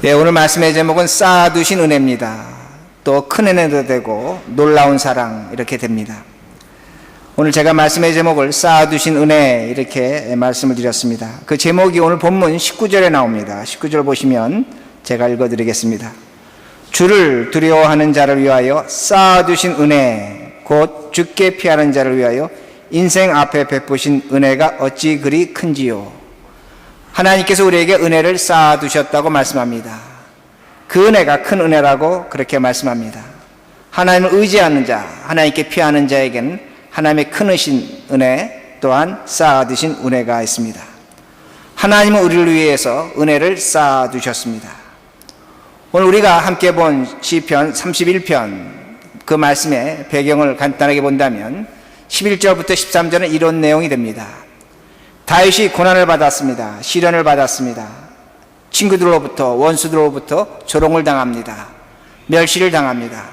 네, 오늘 말씀의 제목은 쌓아두신 은혜입니다. 또 큰 은혜도 되고 놀라운 사랑 이렇게 됩니다. 오늘 제가 말씀의 제목을 쌓아두신 은혜 이렇게 말씀을 드렸습니다. 그 제목이 오늘 본문 19절에 나옵니다. 19절 보시면 제가 읽어드리겠습니다. 주를 두려워하는 자를 위하여 쌓아두신 은혜 곧 죽게 피하는 자를 위하여 인생 앞에 베푸신 은혜가 어찌 그리 큰지요. 하나님께서 우리에게 은혜를 쌓아두셨다고 말씀합니다. 그 은혜가 큰 은혜라고 그렇게 말씀합니다. 하나님을 의지하는 자, 하나님께 피하는 자에게는 하나님의 크신 은혜 또한 쌓아두신 은혜가 있습니다. 하나님은 우리를 위해서 은혜를 쌓아두셨습니다. 오늘 우리가 함께 본 시편 31편 그 말씀의 배경을 간단하게 본다면 11절부터 13절은 이런 내용이 됩니다. 다윗이 고난을 받았습니다. 시련을 받았습니다. 친구들로부터 원수들로부터 조롱을 당합니다. 멸시를 당합니다.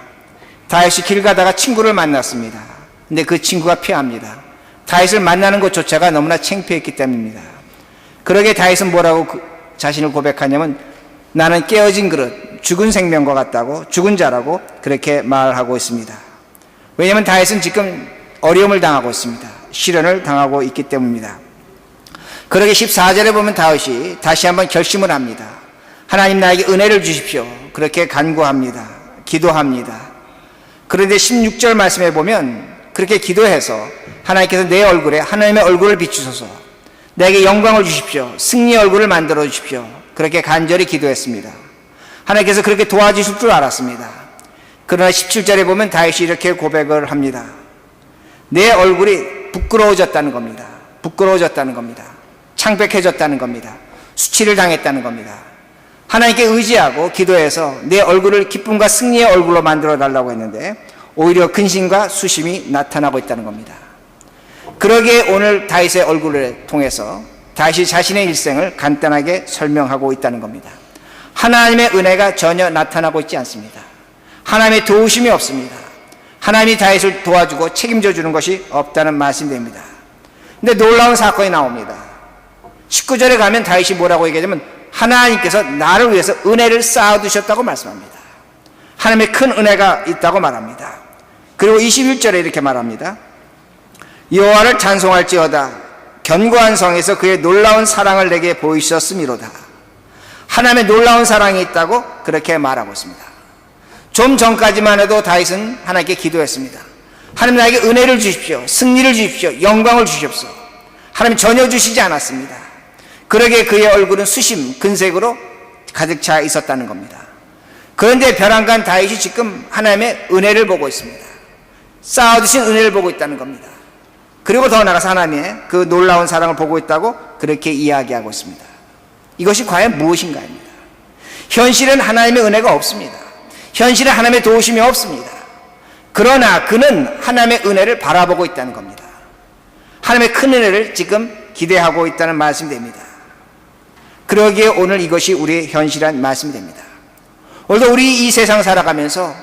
다윗이 길 가다가 친구를 만났습니다. 근데 그 친구가 피합니다. 다윗을 만나는 것조차가 너무나 창피했기 때문입니다. 그러게 다윗은 뭐라고 자신을 고백하냐면 나는 깨어진 그릇, 죽은 생명과 같다고, 죽은 자라고 그렇게 말하고 있습니다. 왜냐하면 다윗은 지금 어려움을 당하고 있습니다. 시련을 당하고 있기 때문입니다. 그러게 14절에 보면 다윗이 다시 한번 결심을 합니다. 하나님 나에게 은혜를 주십시오. 그렇게 간구합니다. 기도합니다. 그런데 16절 말씀에 보면 그렇게 기도해서 하나님께서 내 얼굴에 하나님의 얼굴을 비추소서, 내게 영광을 주십시오. 승리의 얼굴을 만들어 주십시오. 그렇게 간절히 기도했습니다. 하나님께서 그렇게 도와주실 줄 알았습니다. 그러나 17절에 보면 다윗이 이렇게 고백을 합니다. 내 얼굴이 부끄러워졌다는 겁니다. 부끄러워졌다는 겁니다. 창백해졌다는 겁니다. 수치를 당했다는 겁니다. 하나님께 의지하고 기도해서 내 얼굴을 기쁨과 승리의 얼굴로 만들어 달라고 했는데 오히려 근심과 수심이 나타나고 있다는 겁니다. 그러기에 오늘 다윗의 얼굴을 통해서 다윗이 자신의 일생을 간단하게 설명하고 있다는 겁니다. 하나님의 은혜가 전혀 나타나고 있지 않습니다. 하나님의 도우심이 없습니다. 하나님이 다윗을 도와주고 책임져 주는 것이 없다는 말씀이 됩니다. 근데 놀라운 사건이 나옵니다. 19절에 가면 다윗이 뭐라고 얘기하냐면 하나님께서 나를 위해서 은혜를 쌓아두셨다고 말씀합니다. 하나님의 큰 은혜가 있다고 말합니다. 그리고 21절에 이렇게 말합니다. 여호와를 찬송할지어다. 견고한 성에서 그의 놀라운 사랑을 내게 보이셨음이로다. 하나님의 놀라운 사랑이 있다고 그렇게 말하고 있습니다. 좀 전까지만 해도 다윗은 하나님께 기도했습니다. 하나님 나에게 은혜를 주십시오. 승리를 주십시오. 영광을 주십시오. 하나님 전혀 주시지 않았습니다. 그러기에 그의 얼굴은 수심, 근색으로 가득 차 있었다는 겁니다. 그런데 벼랑간 다윗이 지금 하나님의 은혜를 보고 있습니다. 쌓아두신 은혜를 보고 있다는 겁니다. 그리고 더 나아가서 하나님의 그 놀라운 사랑을 보고 있다고 그렇게 이야기하고 있습니다. 이것이 과연 무엇인가입니다. 현실은 하나님의 은혜가 없습니다. 현실은 하나님의 도우심이 없습니다. 그러나 그는 하나님의 은혜를 바라보고 있다는 겁니다. 하나님의 큰 은혜를 지금 기대하고 있다는 말씀이 됩니다. 그러기에 오늘 이것이 우리의 현실한 말씀이 됩니다. 오늘도 우리 이 세상 살아가면서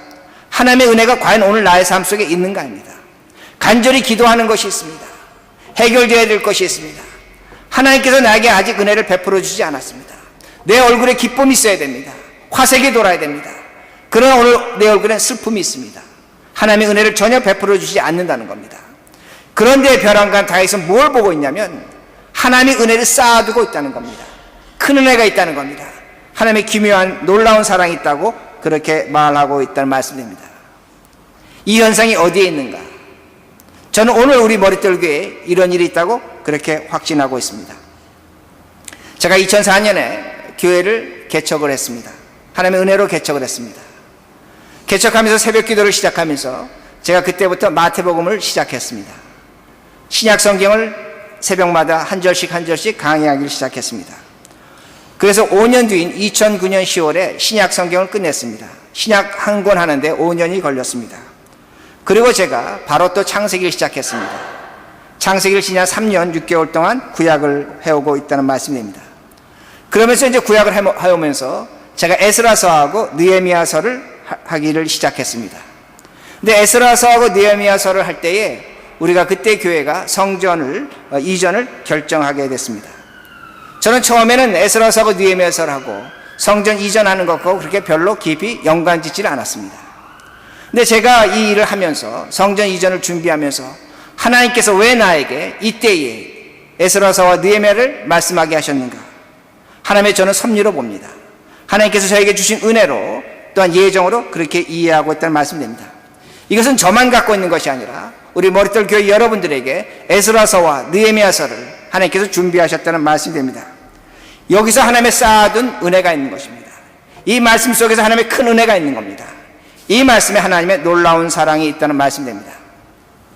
하나님의 은혜가 과연 오늘 나의 삶 속에 있는가 합니다. 간절히 기도하는 것이 있습니다. 해결되어야 될 것이 있습니다. 하나님께서 나에게 아직 은혜를 베풀어 주지 않았습니다. 내 얼굴에 기쁨이 있어야 됩니다. 화색이 돌아야 됩니다. 그러나 오늘 내 얼굴에 슬픔이 있습니다. 하나님의 은혜를 전혀 베풀어 주지 않는다는 겁니다. 그런데 벼랑간 다윗은 뭘 보고 있냐면 하나님의 은혜를 쌓아두고 있다는 겁니다. 큰 은혜가 있다는 겁니다. 하나님의 기묘한 놀라운 사랑이 있다고 그렇게 말하고 있다는 말씀입니다. 이 현상이 어디에 있는가? 저는 오늘 우리 머릿결교에 이런 일이 있다고 그렇게 확신하고 있습니다. 제가 2004년에 교회를 개척을 했습니다. 하나님의 은혜로 개척을 했습니다. 개척하면서 새벽 기도를 시작하면서 제가 그때부터 마태복음을 시작했습니다. 신약 성경을 새벽마다 한 절씩 한 절씩 강의하기를 시작했습니다. 그래서 5년 뒤인 2009년 10월에 신약 성경을 끝냈습니다. 신약 한 권 하는데 5년이 걸렸습니다. 그리고 제가 바로 또 창세기를 시작했습니다. 창세기를 지난 3년 6개월 동안 구약을 해오고 있다는 말씀입니다. 그러면서 이제 구약을 해오면서 제가 에스라서하고 느헤미야서를 하기를 시작했습니다. 근데 에스라서하고 느헤미야서를 할 때에 우리가 그때 교회가 성전을 이전을 결정하게 됐습니다. 저는 처음에는 에스라서하고 느헤미야서를 하고 성전 이전하는 것과 그렇게 별로 깊이 연관짓지를 않았습니다. 근데 제가 이 일을 하면서 성전 이전을 준비하면서 하나님께서 왜 나에게 이때에 에스라서와 느헤미야를 말씀하게 하셨는가? 하나님의 저는 섭리로 봅니다. 하나님께서 저에게 주신 은혜로 또한 예정으로 그렇게 이해하고 있다는 말씀입니다. 이것은 저만 갖고 있는 것이 아니라 우리 머릿돌 교회 여러분들에게 에스라서와 느헤미야서를 하나님께서 준비하셨다는 말씀입니다. 여기서 하나님의 쌓아둔 은혜가 있는 것입니다. 이 말씀 속에서 하나님의 큰 은혜가 있는 겁니다. 이 말씀에 하나님의 놀라운 사랑이 있다는 말씀입니다.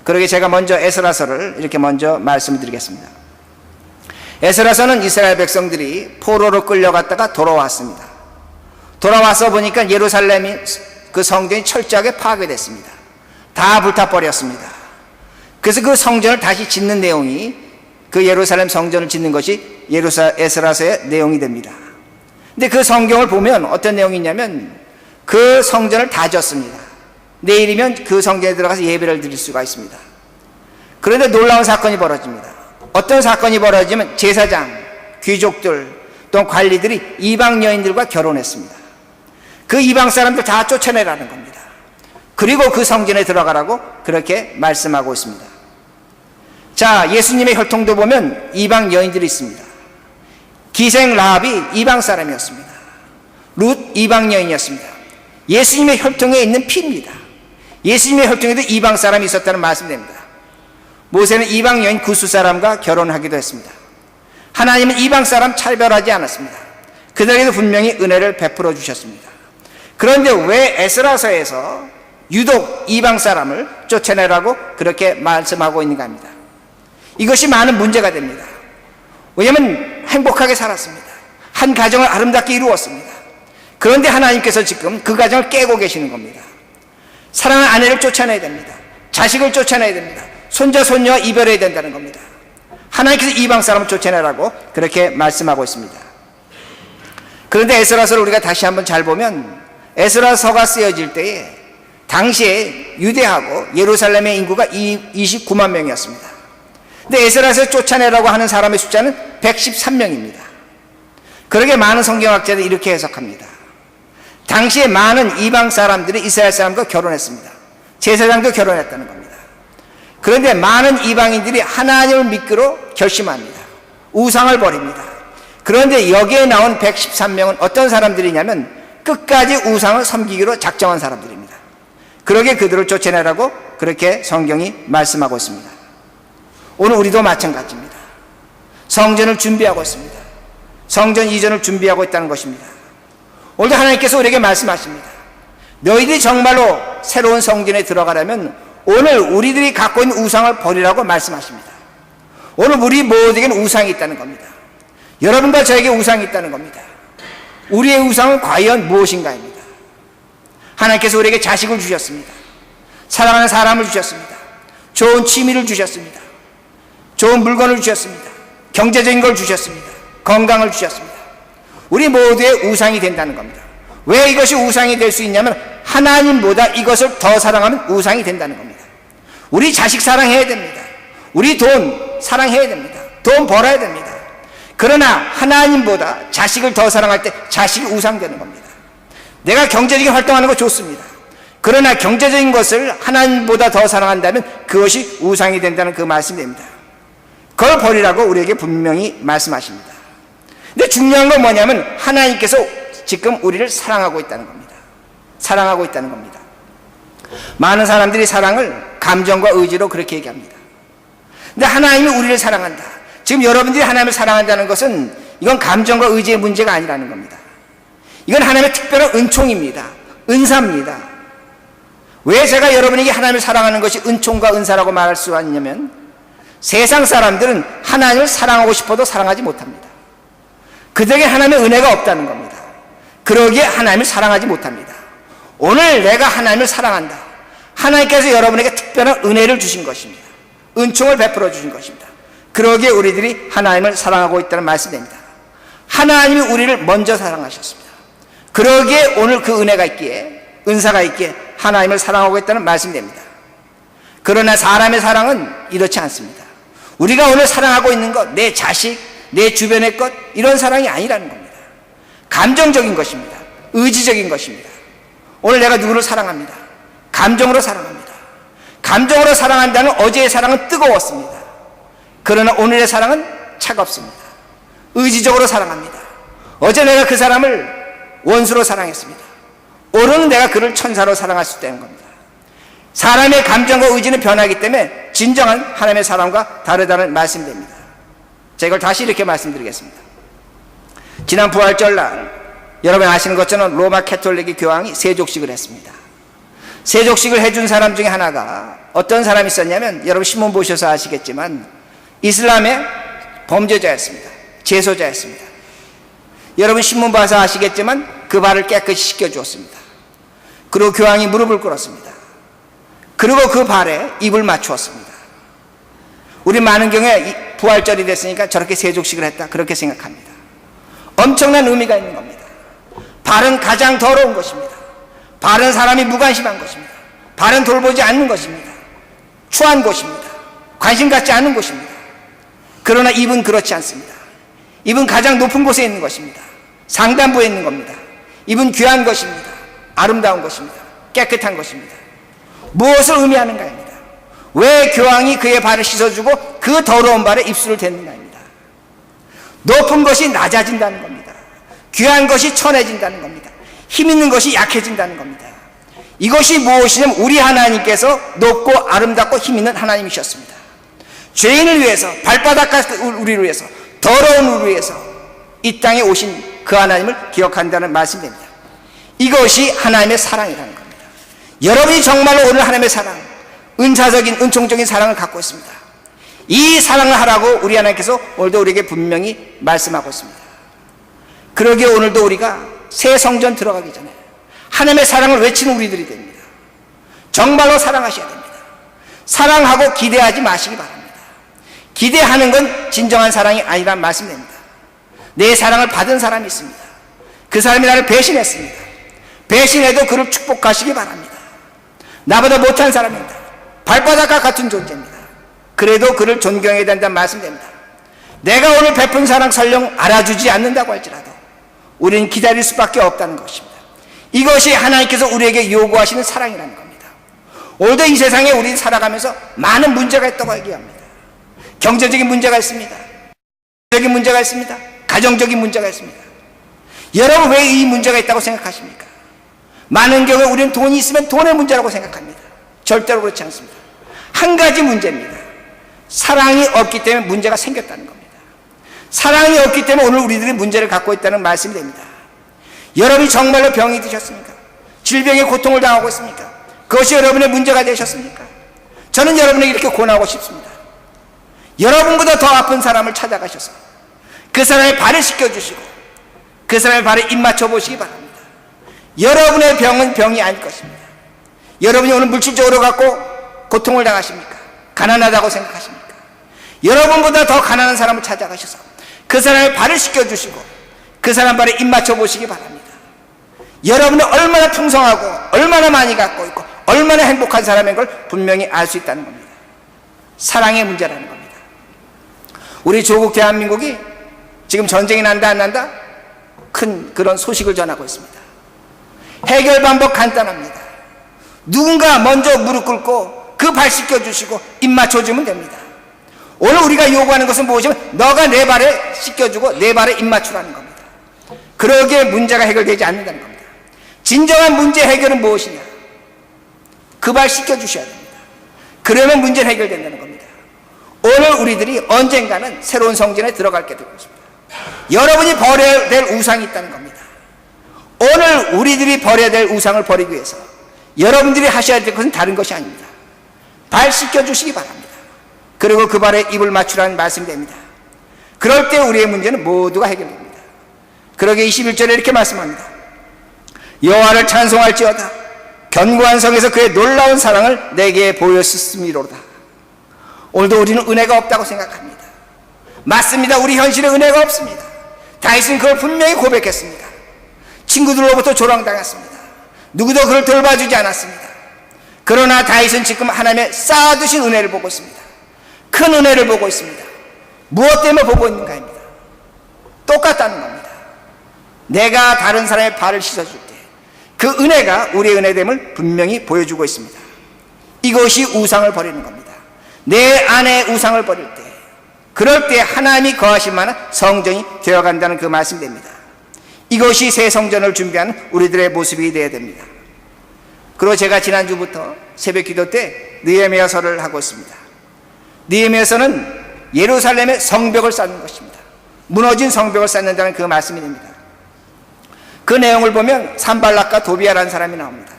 그러게 제가 먼저 에스라서를 이렇게 먼저 말씀드리겠습니다. 에스라서는 이스라엘 백성들이 포로로 끌려갔다가 돌아왔습니다. 돌아와서 보니까 예루살렘이 그 성전이 철저하게 파괴됐습니다. 다 불타버렸습니다. 그래서 그 성전을 다시 짓는 내용이 그 예루살렘 성전을 짓는 것이 에스라서의 내용이 됩니다. 근데 그 성경을 보면 어떤 내용이 있냐면 그 성전을 다 짓습니다. 내일이면 그 성전에 들어가서 예배를 드릴 수가 있습니다. 그런데 놀라운 사건이 벌어집니다. 어떤 사건이 벌어지면 제사장, 귀족들 또 관리들이 이방 여인들과 결혼했습니다. 그 이방 사람들 다 쫓아내라는 겁니다. 그리고 그 성전에 들어가라고 그렇게 말씀하고 있습니다. 자, 예수님의 혈통도 보면 이방 여인들이 있습니다. 기생 라합이 이방 사람이었습니다. 룻 이방 여인이었습니다. 예수님의 혈통에 있는 피입니다. 예수님의 혈통에도 이방 사람이 있었다는 말씀입니다. 모세는 이방 여인 구스 사람과 결혼하기도 했습니다. 하나님은 이방 사람 차별하지 않았습니다. 그들에게도 분명히 은혜를 베풀어 주셨습니다. 그런데 왜 에스라서에서 유독 이방 사람을 쫓아내라고 그렇게 말씀하고 있는가 합니다. 이것이 많은 문제가 됩니다. 왜냐하면 행복하게 살았습니다. 한 가정을 아름답게 이루었습니다. 그런데 하나님께서 지금 그 가정을 깨고 계시는 겁니다. 사랑하는 아내를 쫓아내야 됩니다. 자식을 쫓아내야 됩니다. 손자 손녀와 이별해야 된다는 겁니다. 하나님께서 이방 사람을 쫓아내라고 그렇게 말씀하고 있습니다. 그런데 에스라서를 우리가 다시 한번 잘 보면 에스라서가 쓰여질 때에 당시에 유대하고 예루살렘의 인구가 29만 명이었습니다. 근데 에스라서를 쫓아내라고 하는 사람의 숫자는 113명입니다. 그러게 많은 성경학자들이 이렇게 해석합니다. 당시에 많은 이방 사람들이 이스라엘 사람과 결혼했습니다. 제사장도 결혼했다는 겁니다. 그런데 많은 이방인들이 하나님을 믿기로 결심합니다. 우상을 버립니다. 그런데 여기에 나온 113명은 어떤 사람들이냐면 끝까지 우상을 섬기기로 작정한 사람들입니다. 그러게 그들을 쫓아내라고 그렇게 성경이 말씀하고 있습니다. 오늘 우리도 마찬가지입니다. 성전을 준비하고 있습니다. 성전 이전을 준비하고 있다는 것입니다. 오늘도 하나님께서 우리에게 말씀하십니다. 너희들이 정말로 새로운 성전에 들어가려면 오늘 우리들이 갖고 있는 우상을 버리라고 말씀하십니다. 오늘 우리 모두에게는 우상이 있다는 겁니다. 여러분과 저에게 우상이 있다는 겁니다. 우리의 우상은 과연 무엇인가입니다. 하나님께서 우리에게 자식을 주셨습니다. 사랑하는 사람을 주셨습니다. 좋은 취미를 주셨습니다. 좋은 물건을 주셨습니다. 경제적인 걸 주셨습니다. 건강을 주셨습니다. 우리 모두의 우상이 된다는 겁니다. 왜 이것이 우상이 될 수 있냐면 하나님보다 이것을 더 사랑하면 우상이 된다는 겁니다. 우리 자식 사랑해야 됩니다. 우리 돈 사랑해야 됩니다. 돈 벌어야 됩니다. 그러나 하나님보다 자식을 더 사랑할 때 자식이 우상되는 겁니다. 내가 경제적인 활동하는 거 좋습니다. 그러나 경제적인 것을 하나님보다 더 사랑한다면 그것이 우상이 된다는 그 말씀입니다. 그걸 버리라고 우리에게 분명히 말씀하십니다. 근데 중요한 건 뭐냐면 하나님께서 지금 우리를 사랑하고 있다는 겁니다. 사랑하고 있다는 겁니다. 많은 사람들이 사랑을 감정과 의지로 그렇게 얘기합니다. 근데 하나님이 우리를 사랑한다. 지금 여러분들이 하나님을 사랑한다는 것은 이건 감정과 의지의 문제가 아니라는 겁니다. 이건 하나님의 특별한 은총입니다. 은사입니다. 왜 제가 여러분에게 하나님을 사랑하는 것이 은총과 은사라고 말할 수 있냐면 세상 사람들은 하나님을 사랑하고 싶어도 사랑하지 못합니다. 그들에게 하나님의 은혜가 없다는 겁니다. 그러기에 하나님을 사랑하지 못합니다. 오늘 내가 하나님을 사랑한다. 하나님께서 여러분에게 특별한 은혜를 주신 것입니다. 은총을 베풀어 주신 것입니다. 그러기에 우리들이 하나님을 사랑하고 있다는 말씀입니다. 하나님이 우리를 먼저 사랑하셨습니다. 그러기에 오늘 그 은혜가 있기에 은사가 있기에 하나님을 사랑하고 있다는 말씀입니다. 그러나 사람의 사랑은 이렇지 않습니다. 우리가 오늘 사랑하고 있는 것, 내 자식, 내 주변의 것 이런 사랑이 아니라는 겁니다. 감정적인 것입니다. 의지적인 것입니다. 오늘 내가 누구를 사랑합니다. 감정으로 사랑합니다. 감정으로 사랑한다는 어제의 사랑은 뜨거웠습니다. 그러나 오늘의 사랑은 차갑습니다. 의지적으로 사랑합니다. 어제 내가 그 사람을 원수로 사랑했습니다. 오늘은 내가 그를 천사로 사랑할 수 있다는 겁니다. 사람의 감정과 의지는 변하기 때문에 진정한 하나님의 사랑과 다르다는 말씀이 됩니다. 제가 이걸 다시 이렇게 말씀드리겠습니다. 지난 부활절 날 여러분 아시는 것처럼 로마 캐톨릭 교황이 세족식을 했습니다. 세족식을 해준 사람 중에 하나가 어떤 사람이 있었냐면, 여러분 신문 보셔서 아시겠지만 이슬람의 범죄자였습니다. 재소자였습니다. 여러분 신문 봐서 아시겠지만 그 발을 깨끗이 씻겨주었습니다. 그리고 교황이 무릎을 꿇었습니다. 그리고 그 발에 입을 맞추었습니다. 우리 많은 경우에 부활절이 됐으니까 저렇게 세족식을 했다 그렇게 생각합니다. 엄청난 의미가 있는 겁니다. 발은 가장 더러운 것입니다. 발은 사람이 무관심한 것입니다. 발은 돌보지 않는 것입니다. 추한 곳입니다. 관심 갖지 않는 곳입니다. 그러나 입은 그렇지 않습니다. 입은 가장 높은 곳에 있는 것입니다. 상단부에 있는 겁니다. 입은 귀한 것입니다. 아름다운 것입니다. 깨끗한 것입니다. 무엇을 의미하는가입니다. 왜 교황이 그의 발을 씻어주고 그 더러운 발에 입술을 댔는가입니다. 높은 것이 낮아진다는 겁니다. 귀한 것이 천해진다는 겁니다. 힘 있는 것이 약해진다는 겁니다. 이것이 무엇이냐면 우리 하나님께서 높고 아름답고 힘 있는 하나님이셨습니다. 죄인을 위해서, 발바닥 같은 우리를 위해서, 더러운 우리를 위해서 이 땅에 오신 그 하나님을 기억한다는 말씀입니다. 이것이 하나님의 사랑이라는 겁니다. 여러분이 정말로 오늘 하나님의 사랑, 은사적인 은총적인 사랑을 갖고 있습니다. 이 사랑을 하라고 우리 하나님께서 오늘도 우리에게 분명히 말씀하고 있습니다. 그러기에 오늘도 우리가 새 성전 들어가기 전에 하나님의 사랑을 외치는 우리들이 됩니다. 정말로 사랑하셔야 됩니다. 사랑하고 기대하지 마시기 바랍니다. 기대하는 건 진정한 사랑이 아니란 말씀입니다. 내 사랑을 받은 사람이 있습니다. 그 사람이 나를 배신했습니다. 배신해도 그를 축복하시기 바랍니다. 나보다 못한 사람입니다. 발바닥과 같은 존재입니다. 그래도 그를 존경해야 된다는 말씀입니다. 내가 오늘 베푼 사랑 설령 알아주지 않는다고 할지라도 우리는 기다릴 수밖에 없다는 것입니다. 이것이 하나님께서 우리에게 요구하시는 사랑이라는 겁니다. 오늘도 이 세상에 우리는 살아가면서 많은 문제가 있다고 얘기합니다. 경제적인 문제가 있습니다. 적인 문제가 있습니다. 가정적인 문제가 있습니다. 여러분 왜 이 문제가 있다고 생각하십니까? 많은 경우에 우리는 돈이 있으면 돈의 문제라고 생각합니다. 절대로 그렇지 않습니다. 한 가지 문제입니다. 사랑이 없기 때문에 문제가 생겼다는 겁니다. 사랑이 없기 때문에 오늘 우리들이 문제를 갖고 있다는 말씀이 됩니다. 여러분이 정말로 병이 드셨습니까? 질병의 고통을 당하고 있습니까? 그것이 여러분의 문제가 되셨습니까? 저는 여러분에게 이렇게 권하고 싶습니다. 여러분보다 더 아픈 사람을 찾아가셔서 그 사람의 발을 씻겨주시고 그 사람의 발에 입 맞춰보시기 바랍니다. 여러분의 병은 병이 아닐 것입니다. 여러분이 오늘 물질적으로 갖고 고통을 당하십니까? 가난하다고 생각하십니까? 여러분보다 더 가난한 사람을 찾아가셔서 그 사람의 발을 씻겨주시고 그 사람 발에 입 맞춰보시기 바랍니다. 여러분이 얼마나 풍성하고 얼마나 많이 갖고 있고 얼마나 행복한 사람인 걸 분명히 알 수 있다는 겁니다. 사랑의 문제라는 겁니다. 우리 조국 대한민국이 지금 전쟁이 난다 안 난다? 큰 그런 소식을 전하고 있습니다. 해결 방법 간단합니다. 누군가 먼저 무릎 꿇고 그 발 씻겨주시고 입 맞춰주면 됩니다. 오늘 우리가 요구하는 것은 무엇이냐면 너가 내 발에 씻겨주고 내 발에 입 맞추라는 겁니다. 그러기에 문제가 해결되지 않는다는 겁니다. 진정한 문제 해결은 무엇이냐? 그 발 씻겨주셔야 됩니다. 그러면 문제는 해결된다는 겁니다. 오늘 우리들이 언젠가는 새로운 성전에 들어가게 될 것입니다. 여러분이 버려야 될 우상이 있다는 겁니다. 오늘 우리들이 버려야 될 우상을 버리기 위해서 여러분들이 하셔야 될 것은 다른 것이 아닙니다. 발 씻겨주시기 바랍니다. 그리고 그 발에 입을 맞추라는 말씀이 됩니다. 그럴 때 우리의 문제는 모두가 해결됩니다. 그러기에 21절에 이렇게 말씀합니다. 여호와를 찬송할지어다. 견고한 성에서 그의 놀라운 사랑을 내게 보였음이로다. 오늘도 우리는 은혜가 없다고 생각합니다. 맞습니다. 우리 현실에 은혜가 없습니다. 다윗은 그걸 분명히 고백했습니다. 친구들로부터 조롱당했습니다. 누구도 그를 돌봐주지 않았습니다. 그러나 다윗은 지금 하나님의 쌓아두신 은혜를 보고 있습니다. 큰 은혜를 보고 있습니다. 무엇 때문에 보고 있는가입니다. 똑같다는 겁니다. 내가 다른 사람의 발을 씻어줄 때 그 은혜가 우리의 은혜됨을 분명히 보여주고 있습니다. 이것이 우상을 버리는 겁니다. 내 안에 우상을 버릴 때, 그럴 때 하나님이 거하실 만한 성전이 되어간다는 그 말씀이 됩니다. 이것이 새 성전을 준비하는 우리들의 모습이 되어야 됩니다. 그리고 제가 지난주부터 새벽 기도 때 느헤미야서를 하고 있습니다. 느헤미야서는 예루살렘의 성벽을 쌓는 것입니다. 무너진 성벽을 쌓는다는 그 말씀이 됩니다. 그 내용을 보면 산발락과 도비아라는 사람이 나옵니다.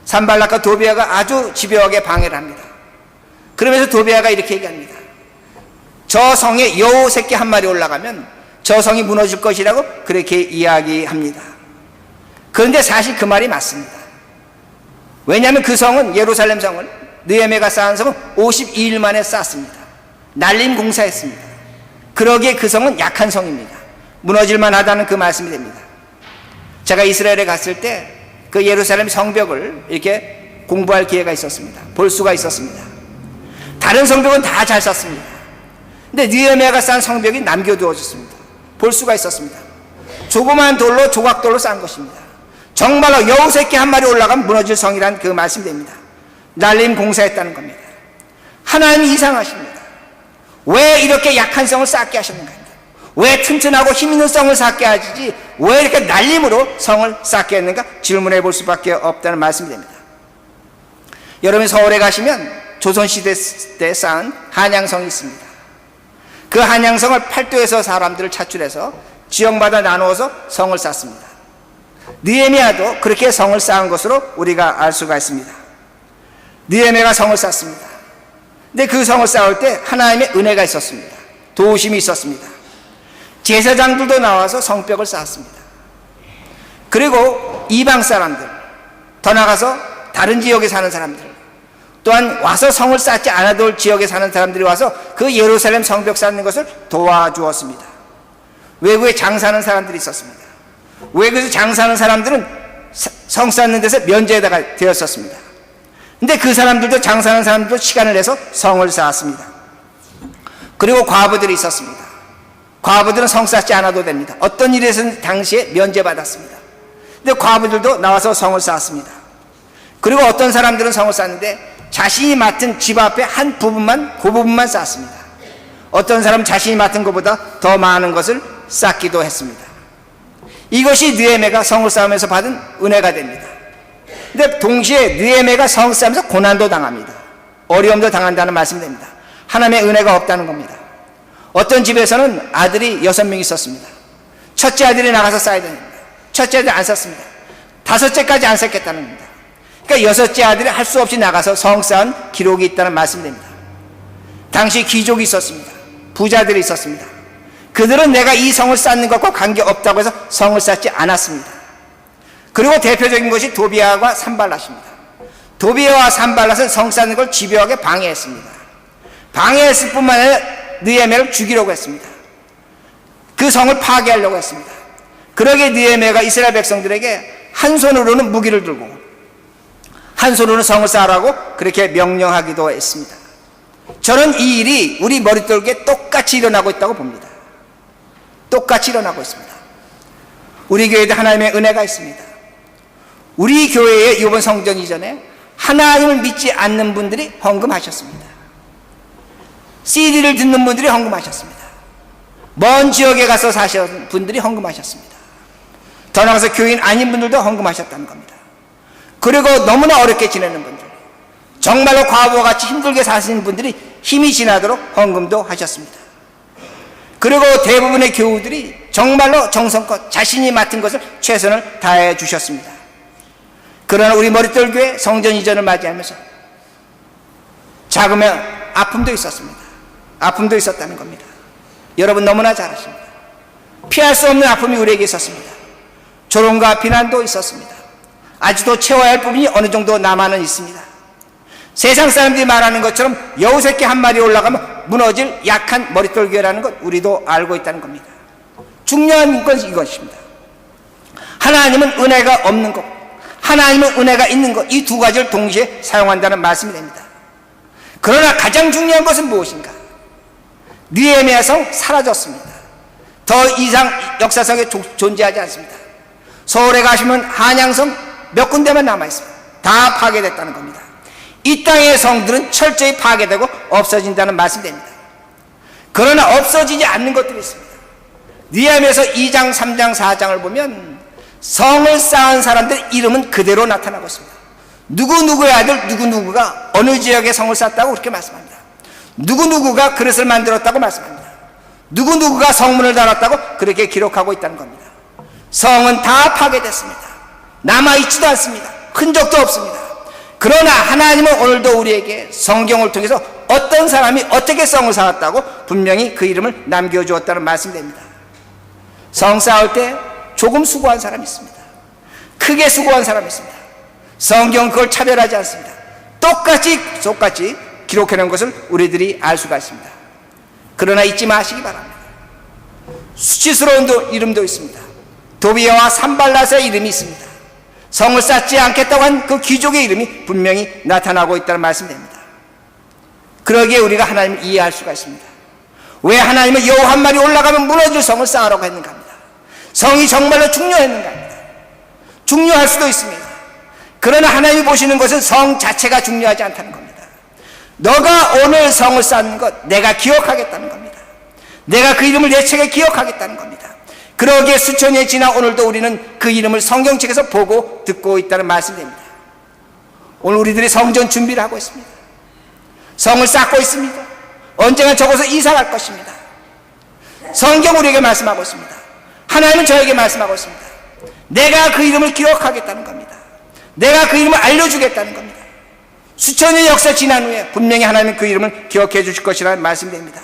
산발락과 도비아가 아주 집요하게 방해를 합니다. 그러면서 도비아가 이렇게 얘기합니다. 저 성에 여우 새끼 한 마리 올라가면 저 성이 무너질 것이라고 그렇게 이야기합니다. 그런데 사실 그 말이 맞습니다. 왜냐하면 그 성은, 예루살렘 성을, 느헤미야가 쌓은 성은 52일 만에 쌓았습니다. 날림 공사했습니다. 그러기에 그 성은 약한 성입니다. 무너질만 하다는 그 말씀이 됩니다. 제가 이스라엘에 갔을 때 그 예루살렘 성벽을 이렇게 공부할 기회가 있었습니다. 볼 수가 있었습니다. 다른 성벽은 다 잘 쌓습니다. 근데 느헤미야가 쌓은 성벽이 남겨두어졌습니다. 볼 수가 있었습니다. 조그만 돌로, 조각돌로 쌓은 것입니다. 정말로 여우 새끼 한 마리 올라가면 무너질 성이란 그 말씀이 됩니다. 날림 공사했다는 겁니다. 하나님이 이상하십니다. 왜 이렇게 약한 성을 쌓게 하셨는가? 왜 튼튼하고 힘있는 성을 쌓게 하지 왜 이렇게 날림으로 성을 쌓게 했는가 질문해 볼 수밖에 없다는 말씀이 됩니다. 여러분 서울에 가시면 조선시대 때 쌓은 한양성이 있습니다. 그 한양성을 팔도에서 사람들을 차출해서 지역마다 나누어서 성을 쌓습니다. 느헤미야도 그렇게 성을 쌓은 것으로 우리가 알 수가 있습니다. 느헤미야가 성을 쌓습니다. 근데 그 성을 쌓을 때 하나님의 은혜가 있었습니다. 도우심이 있었습니다. 제사장들도 나와서 성벽을 쌓았습니다. 그리고 이방 사람들, 더 나가서 다른 지역에 사는 사람들, 또한 와서 성을 쌓지 않아도 올 지역에 사는 사람들이 와서 그 예루살렘 성벽 쌓는 것을 도와주었습니다. 외국에 장사하는 사람들이 있었습니다. 외국에서 장사하는 사람들은 성 쌓는 데서 면제가 되었었습니다. 근데 그 사람들도, 장사하는 사람들도 시간을 내서 성을 쌓았습니다. 그리고 과부들이 있었습니다. 과부들은 성 쌓지 않아도 됩니다. 어떤 일에서는 당시에 면제받았습니다. 근데 과부들도 나와서 성을 쌓았습니다. 그리고 어떤 사람들은 성을 쌓는데 자신이 맡은 집 앞에 한 부분만, 그 부분만 쌓았습니다. 어떤 사람은 자신이 맡은 것보다 더 많은 것을 쌓기도 했습니다. 이것이 느헤미야가 성을 쌓으면서 받은 은혜가 됩니다. 근데 동시에 느헤미야가 성을 쌓으면서 고난도 당합니다. 어려움도 당한다는 말씀이 됩니다. 하나님의 은혜가 없다는 겁니다. 어떤 집에서는 아들이 6명 있었습니다. 첫째 아들이 나가서 쌓아야 됩니다. 첫째 아들이 안 쌓습니다. 다섯째까지 안 쌓겠다는 겁니다. 그러니까 여섯째 아들이 할 수 없이 나가서 성 쌓은 기록이 있다는 말씀이 됩니다. 당시 귀족이 있었습니다. 부자들이 있었습니다. 그들은 내가 이 성을 쌓는 것과 관계없다고 해서 성을 쌓지 않았습니다. 그리고 대표적인 것이 도비아와 산발랏입니다. 도비아와 산발랏은 성 쌓는 걸 집요하게 방해했습니다. 방해했을 뿐만 아니라 느헤미야를 죽이려고 했습니다. 그 성을 파괴하려고 했습니다. 그러기에 느헤미야가 이스라엘 백성들에게 한 손으로는 무기를 들고 한 손으로는 성을 쌓으라고 그렇게 명령하기도 했습니다. 저는 이 일이 우리 머릿돌기에 똑같이 일어나고 있다고 봅니다. 똑같이 일어나고 있습니다. 우리 교회에도 하나님의 은혜가 있습니다. 우리 교회의 이번 성전 이전에 하나님을 믿지 않는 분들이 헌금하셨습니다. CD를 듣는 분들이 헌금하셨습니다. 먼 지역에 가서 사시는 분들이 헌금하셨습니다. 더 나가서 교인 아닌 분들도 헌금하셨다는 겁니다. 그리고 너무나 어렵게 지내는 분들, 정말로 과부와 같이 힘들게 사시는 분들이 힘이 지나도록 헌금도 하셨습니다. 그리고 대부분의 교우들이 정말로 정성껏 자신이 맡은 것을 최선을 다해 주셨습니다. 그러나 우리 머릿돌 교회 성전 이전을 맞이하면서 작으면 아픔도 있었습니다. 아픔도 있었다는 겁니다. 여러분 너무나 잘 아십니다. 피할 수 없는 아픔이 우리에게 있었습니다. 조롱과 비난도 있었습니다. 아직도 채워야 할 부분이 어느 정도 남아는 있습니다. 세상 사람들이 말하는 것처럼 여우새끼 한 마리 올라가면 무너질 약한 머릿돌 교회라는 것 우리도 알고 있다는 겁니다. 중요한 건 이것입니다. 하나님은 은혜가 없는 것, 하나님은 은혜가 있는 것, 이 두 가지를 동시에 사용한다는 말씀이 됩니다. 그러나 가장 중요한 것은 무엇인가? 느헤미야 성 사라졌습니다. 더 이상 역사상에 존재하지 않습니다. 서울에 가시면 한양성 몇 군데만 남아있습니다. 다 파괴됐다는 겁니다. 이 땅의 성들은 철저히 파괴되고 없어진다는 말씀입니다. 그러나 없어지지 않는 것들이 있습니다. 느헤미야서 2장, 3장, 4장을 보면 성을 쌓은 사람들 이름은 그대로 나타나고 있습니다. 누구누구의 아들 누구누구가 어느 지역에 성을 쌓았다고 그렇게 말씀합니다. 누구누구가 그릇을 만들었다고 말씀합니다. 누구누구가 성문을 달았다고 그렇게 기록하고 있다는 겁니다. 성은 다 파괴됐습니다. 남아있지도 않습니다. 흔적도 없습니다. 그러나 하나님은 오늘도 우리에게 성경을 통해서 어떤 사람이 어떻게 성을 쌓았다고 분명히 그 이름을 남겨주었다는 말씀입니다. 성 쌓을 때 조금 수고한 사람이 있습니다. 크게 수고한 사람이 있습니다. 성경은 그걸 차별하지 않습니다. 똑같이 기록해놓은 것을 우리들이 알 수가 있습니다. 그러나 잊지 마시기 바랍니다. 수치스러운 이름도 있습니다. 도비야와 산발랏의 이름이 있습니다. 성을 쌓지 않겠다고 한 그 귀족의 이름이 분명히 나타나고 있다는 말씀입니다. 그러기에 우리가 하나님을 이해할 수가 있습니다. 왜 하나님은 여호 한 마리 올라가면 무너질 성을 쌓으라고 했는가 합니다. 성이 정말로 중요했는가 합니다. 중요할 수도 있습니다. 그러나 하나님이 보시는 것은 성 자체가 중요하지 않다는 겁니다. 너가 오늘 성을 쌓는 것 내가 기억하겠다는 겁니다. 내가 그 이름을 내 책에 기억하겠다는 겁니다. 그러기에 수천 년이 지나 오늘도 우리는 그 이름을 성경책에서 보고 듣고 있다는 말씀입니다. 오늘 우리들이 성전 준비를 하고 있습니다. 성을 쌓고 있습니다. 언젠가 저곳에 이사 갈 것입니다. 성경 우리에게 말씀하고 있습니다. 하나님은 저에게 말씀하고 있습니다. 내가 그 이름을 기억하겠다는 겁니다. 내가 그 이름을 알려주겠다는 겁니다. 수천 년의 역사 지난 후에 분명히 하나님은 그 이름을 기억해 주실 것이라는 말씀입니다.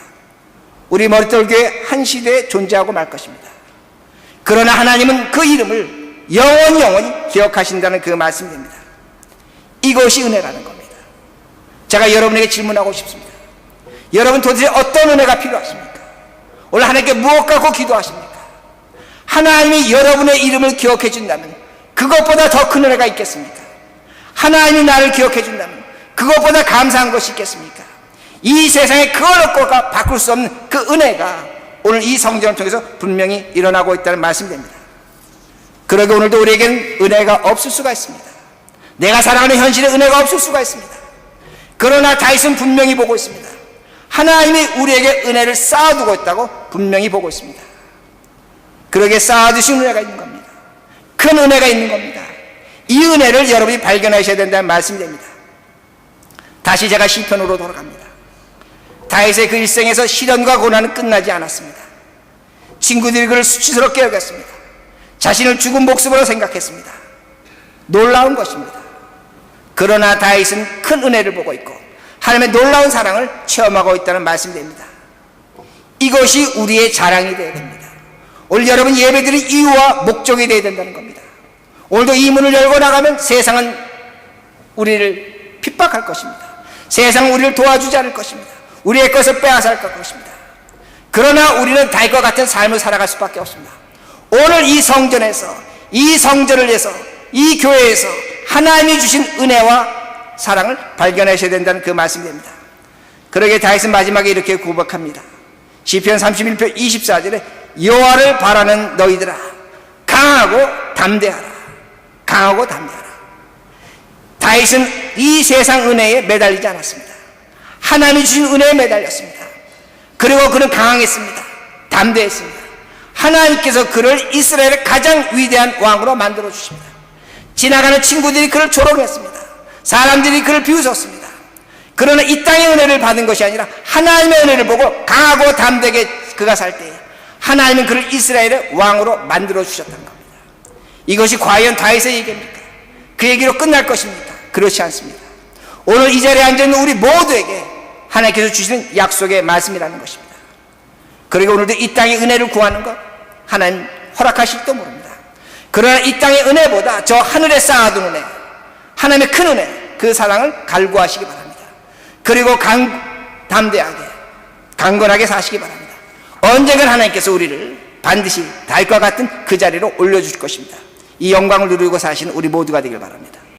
우리 머릿돌교회 한 시대에 존재하고 말 것입니다. 그러나 하나님은 그 이름을 영원히 기억하신다는 그 말씀입니다. 이것이 은혜라는 겁니다. 제가 여러분에게 질문하고 싶습니다. 여러분 도대체 어떤 은혜가 필요하십니까? 오늘 하나님께 무엇 갖고 기도하십니까? 하나님이 여러분의 이름을 기억해 준다면 그것보다 더 큰 은혜가 있겠습니까? 하나님이 나를 기억해 준다면 그것보다 감사한 것이 있겠습니까? 이 세상에 그걸로 바꿀 수 없는 그 은혜가 오늘 이 성전을 통해서 분명히 일어나고 있다는 말씀입니다. 그러게 오늘도 우리에게는 은혜가 없을 수가 있습니다. 내가 살아가는 현실에 은혜가 없을 수가 있습니다. 그러나 다윗은 분명히 보고 있습니다. 하나님이 우리에게 은혜를 쌓아두고 있다고 분명히 보고 있습니다. 그러게 쌓아두신 은혜가 있는 겁니다. 큰 은혜가 있는 겁니다. 이 은혜를 여러분이 발견하셔야 된다는 말씀입니다. 다시 제가 시편으로 돌아갑니다. 다윗의 그 일생에서 시련과 고난은 끝나지 않았습니다. 친구들이 그를 수치스럽게 여겼습니다. 자신을 죽은 목숨으로 생각했습니다. 놀라운 것입니다. 그러나 다윗은 큰 은혜를 보고 있고 하나님의 놀라운 사랑을 체험하고 있다는 말씀입니다. 이것이 우리의 자랑이 되어야 됩니다. 오늘 여러분 예배드릴 이유와 목적이 되어야 된다는 겁니다. 오늘도 이 문을 열고 나가면 세상은 우리를 핍박할 것입니다. 세상은 우리를 도와주지 않을 것입니다. 우리의 것을 빼앗아 갈 것입니다. 그러나 우리는 다윗과 같은 삶을 살아갈 수밖에 없습니다. 오늘 이 성전에서, 이 성전을 위해서, 이 교회에서 하나님이 주신 은혜와 사랑을 발견하셔야 된다는 그 말씀입니다. 그러게 다윗은 마지막에 이렇게 고백합니다. 시편 31편 24절에 여호와를 바라는 너희들아 강하고 담대하라. 강하고 담대하라. 다윗은 이 세상 은혜에 매달리지 않았습니다. 하나님이 주신 은혜에 매달렸습니다. 그리고 그는 강했습니다. 담대했습니다. 하나님께서 그를 이스라엘의 가장 위대한 왕으로 만들어 주십니다. 지나가는 친구들이 그를 조롱했습니다. 사람들이 그를 비웃었습니다. 그러나 이 땅의 은혜를 받은 것이 아니라 하나님의 은혜를 보고 강하고 담대하게 그가 살 때에 하나님은 그를 이스라엘의 왕으로 만들어 주셨다는 겁니다. 이것이 과연 다윗의 얘기입니까? 그 얘기로 끝날 것입니까? 그렇지 않습니다. 오늘 이 자리에 앉아있는 우리 모두에게 하나님께서 주시는 약속의 말씀이라는 것입니다. 그리고 오늘도 이 땅의 은혜를 구하는 것 하나님 허락하실지도 모릅니다. 그러나 이 땅의 은혜보다 저 하늘에 쌓아둔 은혜, 하나님의 큰 은혜, 그 사랑을 갈구하시기 바랍니다. 그리고 담대하게 강건하게 사시기 바랍니다. 언젠가 하나님께서 우리를 반드시 다윗과 같은 그 자리로 올려주실 것입니다. 이 영광을 누리고 사시는 우리 모두가 되길 바랍니다.